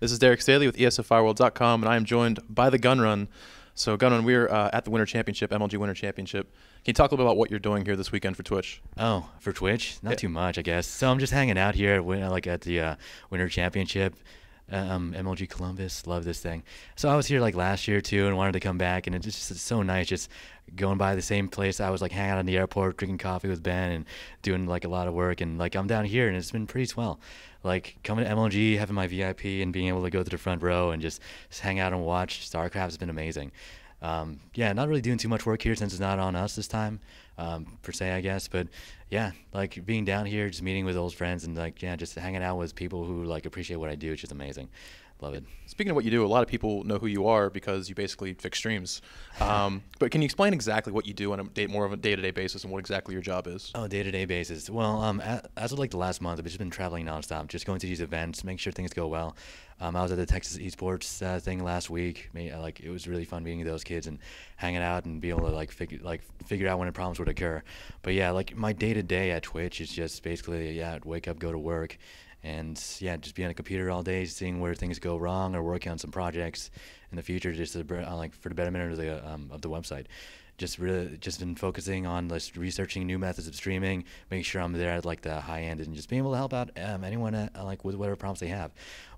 This is Derek Staley with ESFireworld.com, and I am joined by the Gunrun. So, Gunrun, we're at the Winter Championship, MLG Winter Championship. Can you talk a little bit about what you're doing here this weekend for Twitch? Oh, for Twitch? Not Yeah. too much, I guess. So I'm just hanging out here at the Winter Championship, MLG Columbus. Love this thing. So I was here like last year too, and wanted to come back, and it's just so nice, just going by the same place. I was like hanging out in the airport, drinking coffee with Ben, and doing like a lot of work, and like I'm down here, and it's been pretty swell. Like coming to MLG, having my VIP, and being able to go to the front row and just hang out and watch StarCraft has been amazing. Yeah, not really doing too much work here since it's not on us this time, per se, I guess. But yeah, like being down here, just meeting with old friends, and like yeah, just hanging out with people who like appreciate what I do. It's just amazing. Love it. Speaking of what you do, a lot of people know who you are because you basically fix streams. But can you explain exactly what you do on more of a day-to-day basis and what exactly your job is? Oh, day-to-day basis. Well, as of like the last month, I've just been traveling nonstop, just going to these events, make sure things go well. I was at the Texas Esports thing last week. Like it was really fun meeting those kids and hanging out and be able to like figure out when the problems would occur. But yeah, like my day-to-day at Twitch is just basically wake up, go to work, and yeah, just be on a computer all day, seeing where things go wrong, or working on some projects in the future, just like for the betterment of the website. Just been focusing on just researching new methods of streaming, making sure I'm there at like the high end, and just being able to help out anyone like with whatever problems they have.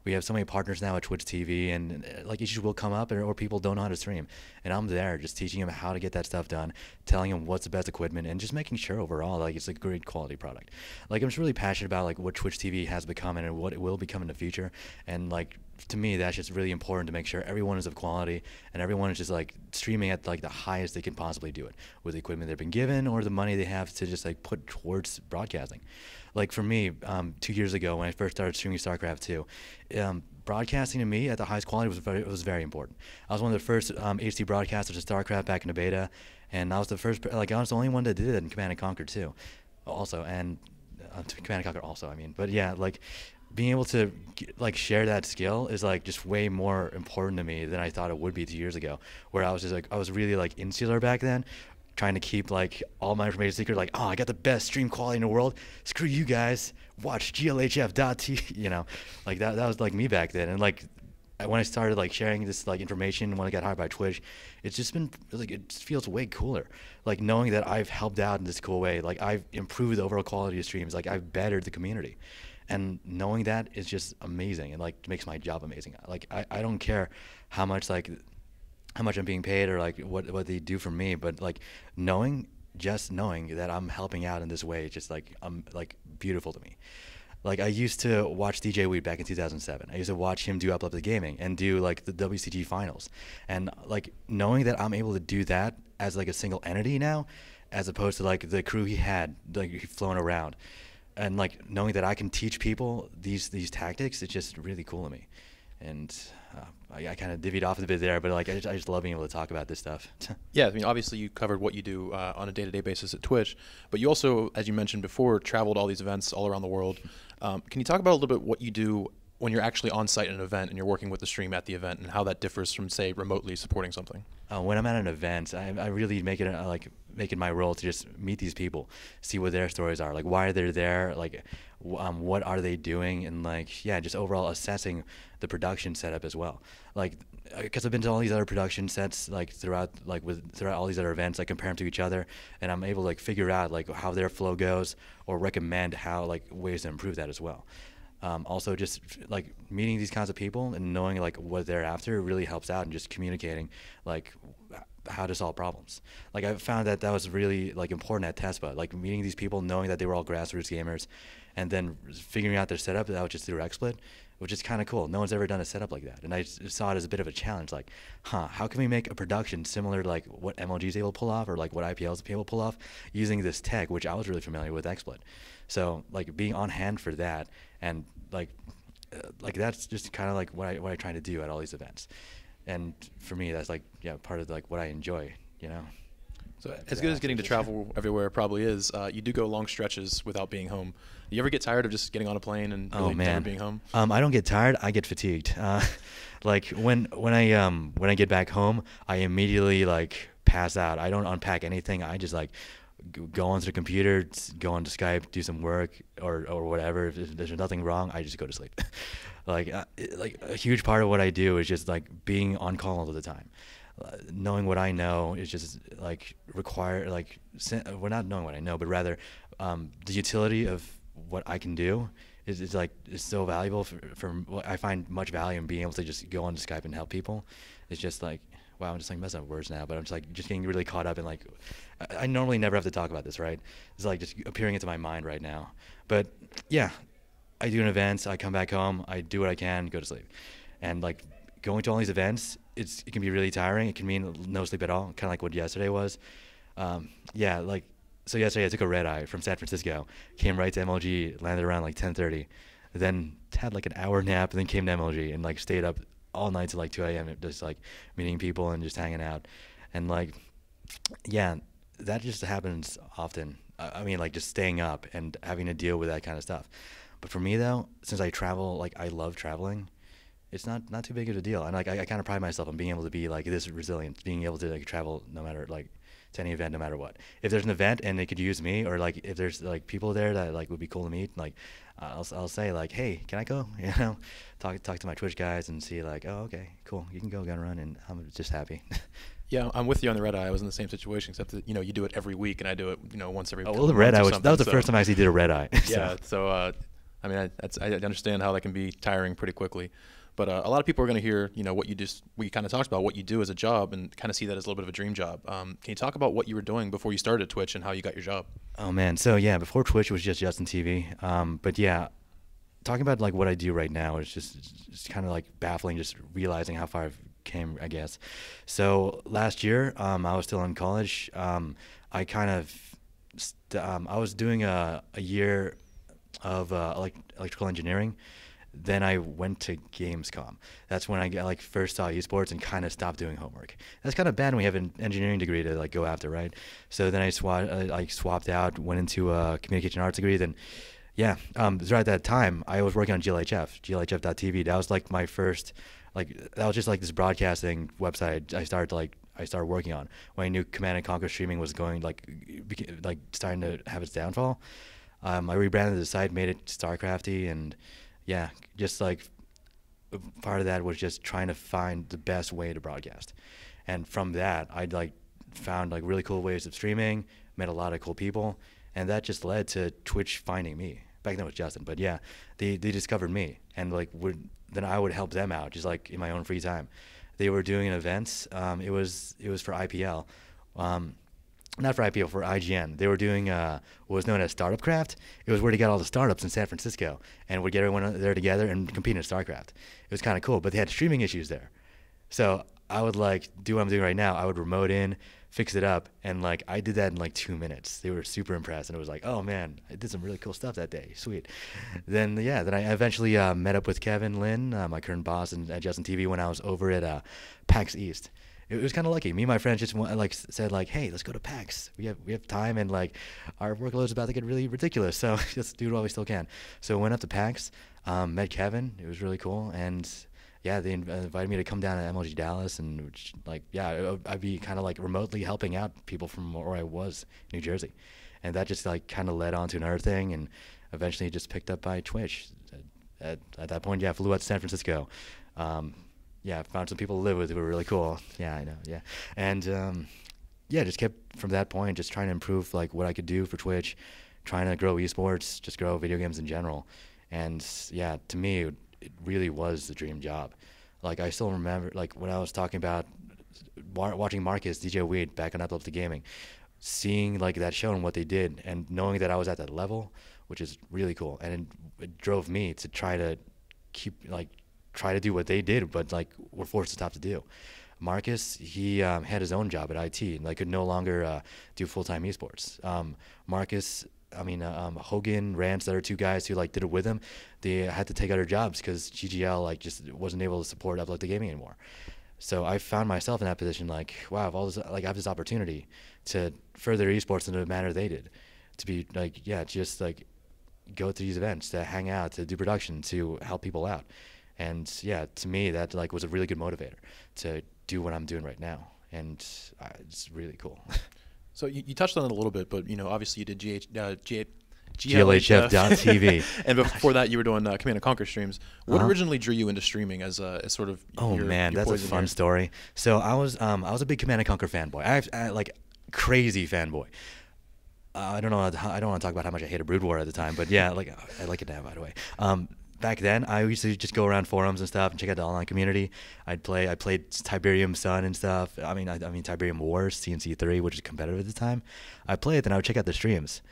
We have so many partners now at Twitch TV, and like issues will come up, or people don't know how to stream, and I'm there just teaching them how to get that stuff done, telling them what's the best equipment, and just making sure overall like it's a great quality product. Like I'm just really passionate about like what Twitch TV has become and what it will become in the future, and like to me that's just really important to make sure everyone is of quality and everyone is just like streaming at like the highest they can possibly do it with the equipment they've been given or the money they have to just like put towards broadcasting. Like for me, 2 years ago when I first started streaming StarCraft 2, broadcasting to me at the highest quality was very important. I was one of the first HD broadcasters of StarCraft back in the beta, and I was the first, like I was the only one that did it in Command and Conquer too, also, and Command and Conquer also, I mean. But yeah, like being able to like share that skill is like just way more important to me than I thought it would be 2 years ago, where I was just like I was really like insular back then, trying to keep like all my information secret, like, oh, I got the best stream quality in the world, screw you guys, watch glhf.t, you know, like that was like me back then. And like when I started like sharing this like information when I got hired by Twitch, it's just been like it just feels way cooler, like knowing that I've helped out in this cool way, like I've improved the overall quality of streams, like I've bettered the community. And knowing that is just amazing, and like makes my job amazing. Like I don't care how much I'm being paid or like what they do for me, but like just knowing that I'm helping out in this way, just like like beautiful to me. Like I used to watch DJ Weed back in 2007. I used to watch him do Up the Gaming and do like the WCG finals, and like knowing that I'm able to do that as like a single entity now, as opposed to like the crew he had like flown around, and like knowing that I can teach people these tactics, it's just really cool to me. And I kind of divvied off a bit there, but like I just love being able to talk about this stuff. Yeah, I mean, obviously you covered what you do on a day-to-day basis at Twitch, but you also, as you mentioned before, traveled all these events all around the world. Can you talk about a little bit what you do when you're actually on site at an event and you're working with the stream at the event, and how that differs from, say, remotely supporting something? When I'm at an event, I really make it my role to just meet these people, see what their stories are, like why they're there, like what are they doing, and like yeah, just overall assessing the production setup as well. Like because I've been to all these other production sets like throughout all these other events, I compare them to each other, and I'm able to like figure out like how their flow goes or recommend how like ways to improve that as well. Also just like meeting these kinds of people and knowing like what they're after really helps out, and just communicating like how to solve problems. Like I found that was really like important at TESPA, like meeting these people, knowing that they were all grassroots gamers, and then figuring out their setup that was just through XSplit, which is kind of cool. No one's ever done a setup like that, and I saw it as a bit of a challenge. Like, how can we make a production similar to like what MLG is able to pull off, or like what IPL is able to pull off, using this tech, which I was really familiar with XSplit. So like being on hand for that, and like that's just kind of like what I try to do at all these events. And for me, that's like part of like what I enjoy, you know. So as good as getting to travel everywhere probably is, you do go long stretches without being home. You ever get tired of just getting on a plane and really never being home? I don't get tired. I get fatigued. Like when I get back home, I immediately like pass out. I don't unpack anything. I just like go onto the computer, go onto Skype, do some work or whatever. If there's nothing wrong, I just go to sleep. like a huge part of what I do is just like being on call all the time. Knowing what I know is just like we're not knowing what I know, but rather the utility of what I can do is so valuable for I find much value in being able to just go on Skype and help people. It's just like, wow, I'm just like messing up words now, but I'm just like just getting really caught up in like I normally never have to talk about this, right? It's like just appearing into my mind right now. But yeah, I do an event, I come back home, I do what I can, go to sleep. And like going to all these events, it can be really tiring. It can mean no sleep at all, kind of like what yesterday was. So yesterday I took a red eye from San Francisco, came right to MLG, landed around like 10:30, then had like an hour nap, and then came to MLG and like stayed up all night till like 2 a.m. just like meeting people and just hanging out. And like, yeah, that just happens often. I mean, like just staying up and having to deal with that kind of stuff. But for me though, since I travel, like I love traveling, it's not too big of a deal. And like I kind of pride myself on being able to be like this resilient, being able to like travel no matter like to any event, no matter what. If there's an event and they could use me, or like if there's like people there that like would be cool to meet, like I'll say like, hey, can I go? You know, talk to my Twitch guys and see like, oh, okay, cool, you can go Gunrun, and I'm just happy. Yeah, I'm with you on the red eye. I was in the same situation, except that you do it every week, and I do it once every. Oh well, the red eye that was the first time I actually did a red eye. Yeah, so I mean, I understand how that can be tiring pretty quickly. But a lot of people are going to hear, what you kind of talked about, what you do as a job, and kind of see that as a little bit of a dream job. Can you talk about what you were doing before you started Twitch and how you got your job? Oh man, so yeah, before Twitch it was just Justin TV. But yeah, talking about like what I do right now is just kind of like baffling, just realizing how far I've came, I guess. So last year, I was still in college. I kind of, I was doing a year of electrical engineering. Then I went to Gamescom. That's when I first saw esports and kind of stopped doing homework. That's kind of bad when we have an engineering degree to like go after, right? So then I swapped out, went into a communication arts degree. Then, yeah, it was right at that time I was working on GLHF.TV. That was like my first, that was just like this broadcasting website I started working on when I knew Command and Conquer streaming was going starting to have its downfall. I rebranded the site, made it StarCrafty, and yeah, just like part of that was just trying to find the best way to broadcast. And from that, I found really cool ways of streaming, met a lot of cool people, and that just led to Twitch finding me. Back then it was Justin, but yeah, they discovered me, and then I would help them out just like in my own free time. They were doing events. It was for IPL. Not for IPO, for IGN. They were doing what was known as Startup Craft. It was where they got all the startups in San Francisco and would get everyone there together and compete in StarCraft. It was kind of cool, but they had streaming issues there. So I would do what I'm doing right now. I would remote in, fix it up, and I did that in 2 minutes. They were super impressed, and it was like, oh man, I did some really cool stuff that day. Sweet. Then I eventually met up with Kevin Lin, my current boss at Justin TV, when I was over at PAX East. It was kind of lucky. Me and my friends just said hey, let's go to PAX. We have time, and our workload is about to get really ridiculous. So let's do it while we still can. So I went up to PAX, met Kevin. It was really cool, and yeah, they invited me to come down to MLG Dallas, and I'd be kind of remotely helping out people from where I was, New Jersey, and that just kind of led on to another thing, and eventually just picked up by Twitch. At that point, yeah, I flew out to San Francisco. Yeah, found some people to live with who were really cool. Yeah, I know. Yeah, and just kept from that point just trying to improve what I could do for Twitch, trying to grow esports, just grow video games in general. And yeah, to me, it really was the dream job. I still remember when I was talking about watching Marcus, DJ Weed back on Up to Gaming, seeing that show and what they did, and knowing that I was at that level, which is really cool. And it drove me to try to try to do what they did, but were forced to stop to do. Marcus, he had his own job at IT and could no longer do full-time esports. Marcus, Hogan, Rance, the other two guys who did it with him, they had to take other jobs because GGL just wasn't able to support Upload to Gaming anymore. So I found myself in that position, wow, I have this opportunity to further esports in the manner they did, to be just go to these events, to hang out, to do production, to help people out. And yeah, to me, that was a really good motivator to do what I'm doing right now, and it's really cool. So you touched on it a little bit, but obviously you did GLHF.TV. And before that, you were doing Command and Conquer streams. What originally drew you into streaming as sort of? Oh man, that's a fun story. So I was a big Command and Conquer fanboy. I like crazy fanboy. I don't want to talk about how much I hated Brood War at the time, but yeah, like I like it now, by the way. Back then, I used to just go around forums and stuff and check out the online community. I played Tiberium Sun and stuff. I mean Tiberium Wars, CNC3, which is competitive at the time. I played it, then I would check out the streams.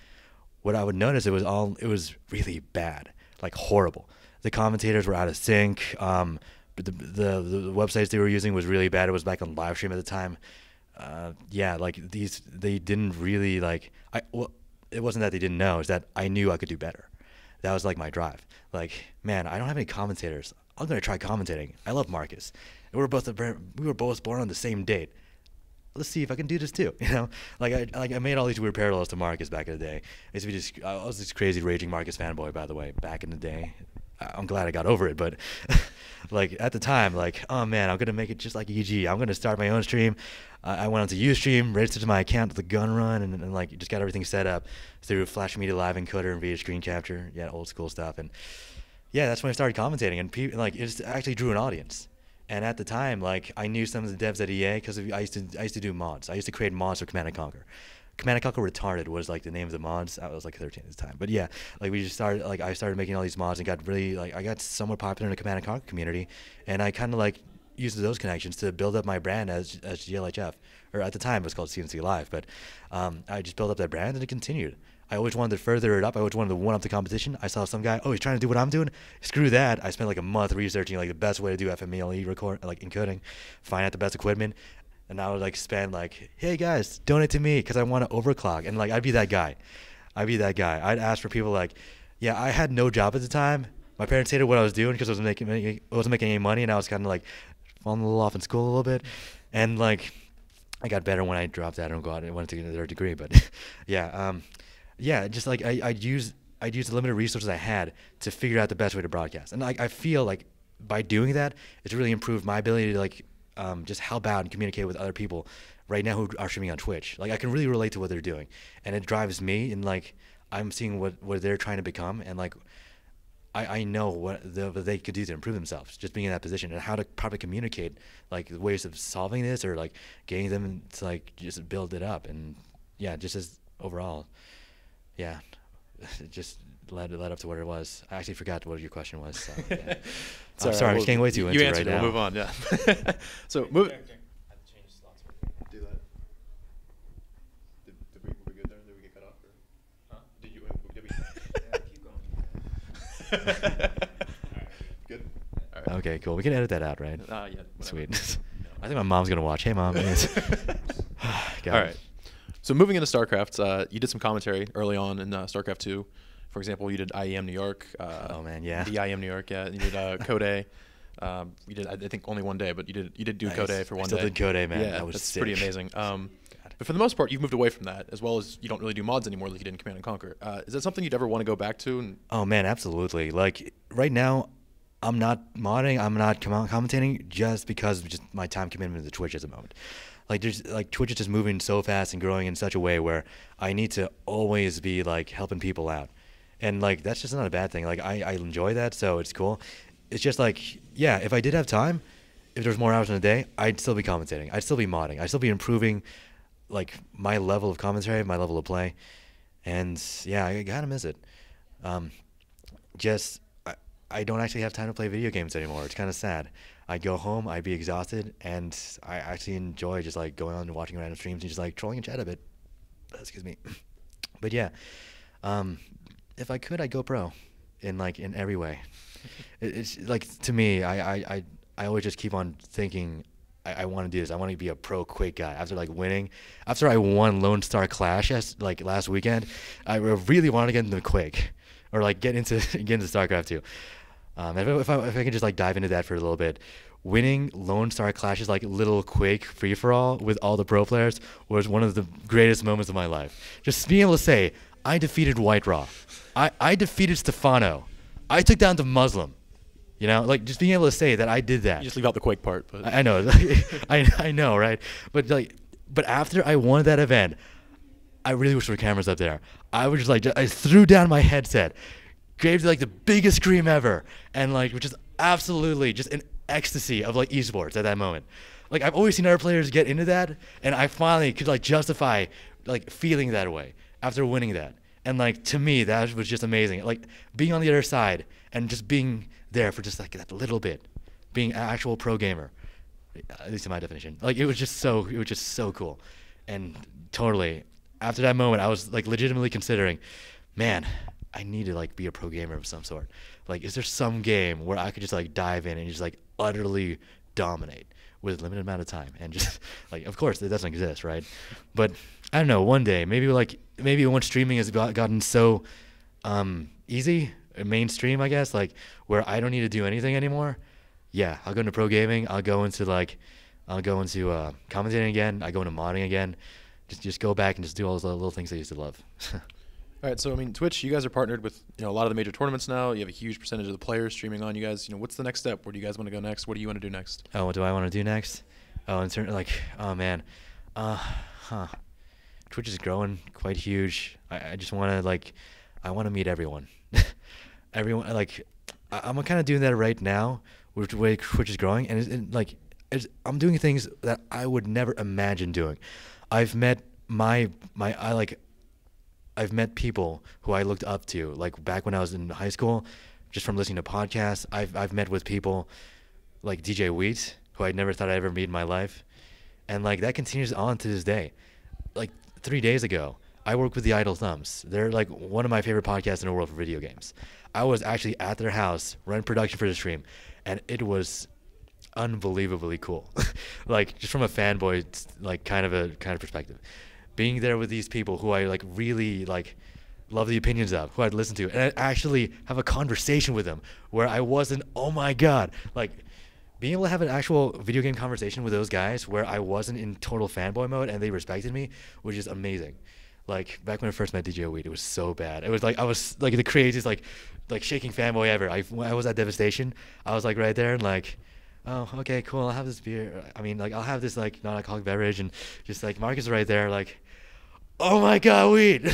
What I would notice, it was really bad, like horrible. The commentators were out of sync. The websites they were using was really bad. It was back on live stream at the time. Yeah, like they didn't really like. It wasn't that they didn't know; it's that I knew I could do better. That was like my drive. Like, man, I don't have any commentators. I'm gonna try commentating. I love Marcus. And we were both born on the same date. Let's see if I can do this too. Like I made all these weird parallels to Marcus back in the day. I was this crazy raging Marcus fanboy, by the way, back in the day. I'm glad I got over it, but like at the time, like, oh man, I'm gonna make it just like EG. I'm gonna start my own stream. I went on to Ustream, registered to my account with the Gunrun, and like just got everything set up through Flash Media Live encoder and video screen capture. Yeah, old school stuff. And yeah, that's when I started commentating, and like it actually drew an audience. And at the time, like I knew some of the devs at EA because I used to do mods. I used to create mods for Command and Conquer. Command and Conquer Retarded was like the name of the mods. I was like 13 at the time, but yeah, like we just started. Like I started making all these mods and got really like I got somewhat popular in the Command and Conquer community, and I kind of like used those connections to build up my brand as GLHF, or at the time it was called CNC Live. But I just built up that brand and it continued. I always wanted to further it up. I always wanted to one up the competition. I saw some guy, oh, he's trying to do what I'm doing. Screw that. I spent like a month researching like the best way to do FMELE record, like encoding, find out the best equipment. And I would like spend like, hey guys, donate to me because I want to overclock. And like I'd be that guy. I'd ask for people like, yeah, I had no job at the time. My parents hated what I was doing because I wasn't making any money, and I was kind of like falling a little off in school a little bit. And like I got better when I dropped out and went to get a third degree. But yeah, just like I'd use the limited resources I had to figure out the best way to broadcast. And like I feel like by doing that, it's really improved my ability to like just help out and communicate with other people right now who are streaming on Twitch. Like I can really relate to what they're doing, and it drives me. And like I'm seeing what they're trying to become, and like I know what they could do to improve themselves, just being in that position, and how to probably communicate like the ways of solving this or like getting them to like just build it up. And yeah, just as overall, yeah, it just led up to what it was. I actually forgot what your question was. So, yeah. I'm sorry, I'm just getting way too into it right now. We'll move on. Yeah. So move. Do that. Did we good there? Did we get cut off? Or? Huh? Did we? Yeah, keep going. Good. All right. Okay, cool. We can edit that out, right? Yeah. Sweet. I think my mom's gonna watch. Hey, mom. All right. So moving into StarCraft, you did some commentary early on in StarCraft 2. For example, you did IEM New York. Oh man, yeah. The IEM New York, yeah. You did Code A. You did, I think, only one day, but you did do Code A for one day. Still did Code A, man. Yeah, that was that's sick. pretty amazing. But for the most part, you've moved away from that, as well as you don't really do mods anymore like you did in Command and Conquer. Is that something you'd ever want to go back to? Oh man, absolutely. Like right now, I'm not modding. I'm not commentating just because of just my time commitment to Twitch at the moment. Like Twitch is just moving so fast and growing in such a way where I need to always be like helping people out. And like that's just not a bad thing. Like I enjoy that, so it's cool. It's just like, yeah, if I did have time, if there's more hours in a day, I'd still be commentating. I'd still be modding. I'd still be improving like my level of commentary, my level of play. And yeah, I gotta miss it. I don't actually have time to play video games anymore. It's kind of sad. I go home, I'd be exhausted, and I actually enjoy just like going on and watching random streams and just like trolling and chat a bit. Excuse me. But yeah, if I could, I'd go pro in every way. It's like, to me, I always just keep on thinking I want to do this. I want to be a pro Quake guy. After I won Lone Star Clash last weekend, I really wanted to get into Quake or like get into StarCraft 2. If I could just like dive into that for a little bit, winning Lone Star Clash's like little Quake free for all with all the pro players was one of the greatest moments of my life. Just being able to say I defeated White Raw, I defeated Stefano, I took down the Muslim. You know, like just being able to say that I did that. You just leave out the Quake part, but I know, I know, right? But after I won that event, I really wish there were cameras up there. I was just like, I threw down my headset, gave like the biggest scream ever, and like was just absolutely just in ecstasy of like esports at that moment. Like I've always seen other players get into that, and I finally could like justify like feeling that way after winning that. And like to me, that was just amazing. Like being on the other side and just being there for just like that little bit, being an actual pro gamer, at least in my definition. Like it was just so cool. And totally, after that moment, I was like legitimately considering, man, I need to like be a pro gamer of some sort. Like, is there some game where I could just like dive in and just like utterly dominate with a limited amount of time? And just like, of course, it doesn't exist, right? But I don't know. One day, maybe once streaming has gotten so easy, mainstream, I guess, like where I don't need to do anything anymore. Yeah, I'll go into pro gaming. I'll go into commentating again. I go into modding again. Just go back and just do all those little things I used to love. All right, so I mean, Twitch, you guys are partnered with a lot of the major tournaments now. You have a huge percentage of the players streaming on you guys. What's the next step? Where do you guys want to go next? What do you want to do next? Oh, what do I want to do next? Oh, in certain oh man, Twitch is growing quite huge. I just want to I want to meet everyone. Everyone, I'm kind of doing that right now with the way Twitch is growing, and I'm doing things that I would never imagine doing. I've met I've met people who I looked up to, like back when I was in high school, just from listening to podcasts. I've met with people like DJ Wheat, who I never thought I'd ever meet in my life, and that continues on to this day. 3 days ago, I work with the Idle Thumbs. They're one of my favorite podcasts in the world for video games. I was actually at their house running production for the stream, and it was unbelievably cool. Just from a fanboy kind of perspective, being there with these people who I really love the opinions of, who I'd listen to, and I'd actually have a conversation with them where I wasn't, oh my god, being able to have an actual video game conversation with those guys where I wasn't in total fanboy mode and they respected me was just amazing. Back when I first met DJ Weed, it was so bad. It was I was the craziest shaking fanboy ever. When I was at Devastation, I was right there and oh, okay, cool. I'll have this beer. I mean, I'll have this non-alcoholic beverage, and just Marcus right there, oh my god, weed.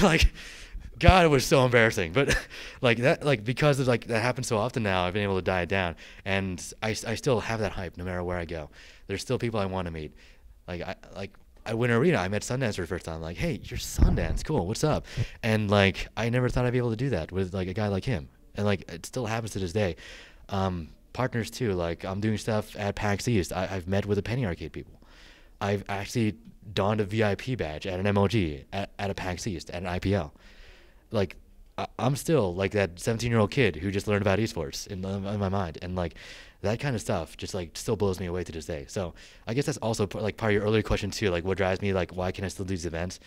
God, it was so embarrassing. But that, because of that happens so often now, I've been able to die it down, and I still have that hype no matter where I go. There's still people I want to meet. At Winter Arena, I met Sundance for the first time. Hey, you're Sundance, cool, what's up? And I never thought I'd be able to do that with a guy like him, and it still happens to this day. Partners too, I'm doing stuff at PAX East. I've met with the Penny Arcade people. I've actually donned a VIP badge at an MLG, at a PAX East, at an IPL. I'm still that 17-year-old kid who just learned about esports in my mind, and that kind of stuff just still blows me away to this day. So I guess that's also part of your earlier question too, what drives me, why can I still do these events?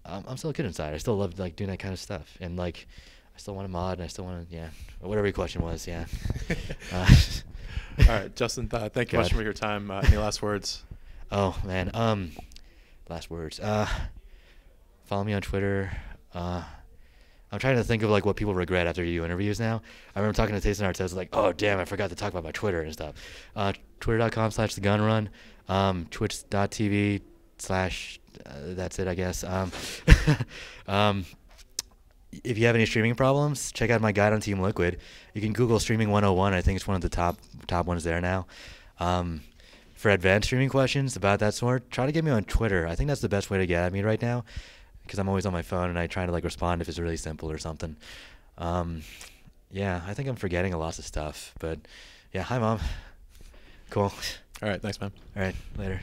I'm still a kid inside. I still love doing that kind of stuff, and I still want to mod, and I still want to, yeah, whatever your question was, yeah. All right, Justin, thank you much for your time. Any last words? Oh man, last words. Follow me on Twitter. I'm trying to think of what people regret after you do interviews now. I remember talking to Taste Arts. I was oh damn, I forgot to talk about my Twitter and stuff. Twitter.com/thegunrun, twitch.tv/ that's it, I guess. If you have any streaming problems, check out my guide on Team Liquid. You can Google Streaming 101. I think it's one of the top ones there now. For advanced streaming questions about that sort, try to get me on Twitter. I think that's the best way to get at me right now, because I'm always on my phone and I try to respond if it's really simple or something. Yeah, I think I'm forgetting a lot of stuff, but yeah, hi Mom. Cool. All right, thanks man. All right, later.